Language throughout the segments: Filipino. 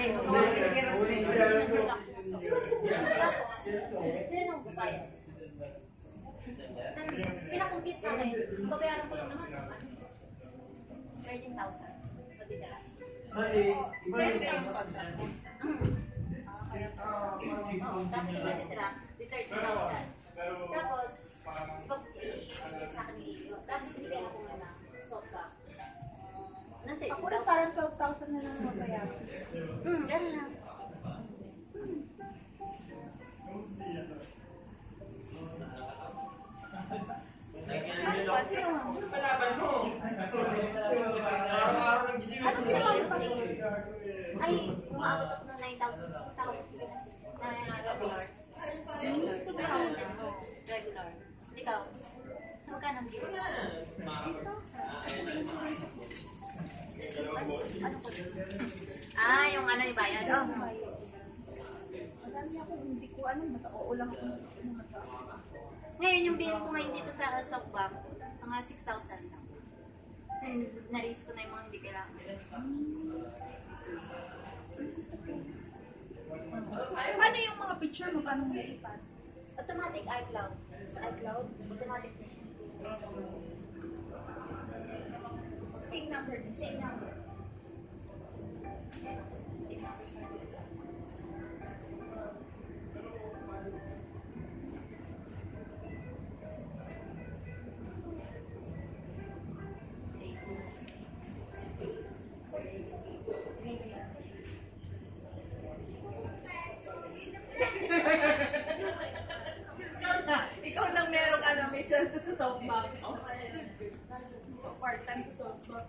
Ay, magkakakikiras na yun. Sino nang bayad? Pinakompute sa akin, babayaran ko lang naman ng 13,000. Patitira. Pwede yung contact. Tapos yung natitira, di 30,000. Tapos, pag-i-explain sa akin yung iyo. Tapos, binigyan ako nga ng softback. Ng 30,000. Ako rin parang 12,000 na lang mabayaran. Ganun lang. Palaban mo. Ano ginawa pa rin? Ay, umaabot ako ng 9,000. Tawag ko sila na regular. Regular. Ikaw, so magkano ang bili? Ano ko? Yung ano yung bayad? Oh. Madami ako, hindi ko ano, mas oo lang ako. Ngayon, yung bill ko ngayon dito sa Softbank, mga 6,000 lang. Kasi na-raise ko na yung mga hindi kailangan. Paano yung mga picture mo? Paano mo iipad? Automatic iCloud. Sa iCloud? Automatic na siya. Same number din. Same number. Ikaw nang merong ano, may sweldo sa softbank. Part-time sa softbank.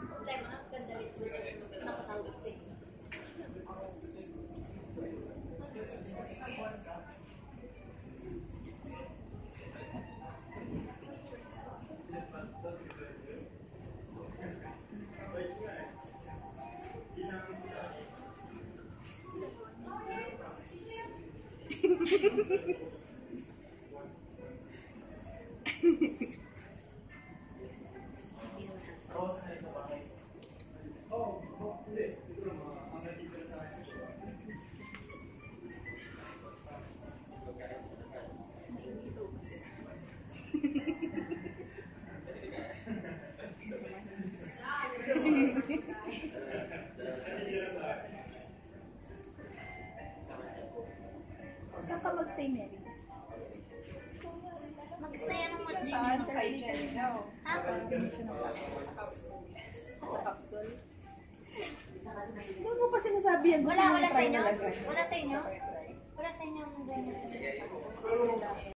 Problema, ganda rin. Napatawag ko sa'yo. Saan ka magstay, Mary? Mag-stay ano mo din. Saan? Mag-stay Kay dyan. Jenny, no? Ha? Sa capsule. Sa capsule? Huwag mo pa sinasabi yan. Wala sa inyo? Talaga. Wala sa inyo? Wala sa inyo ang ganyan.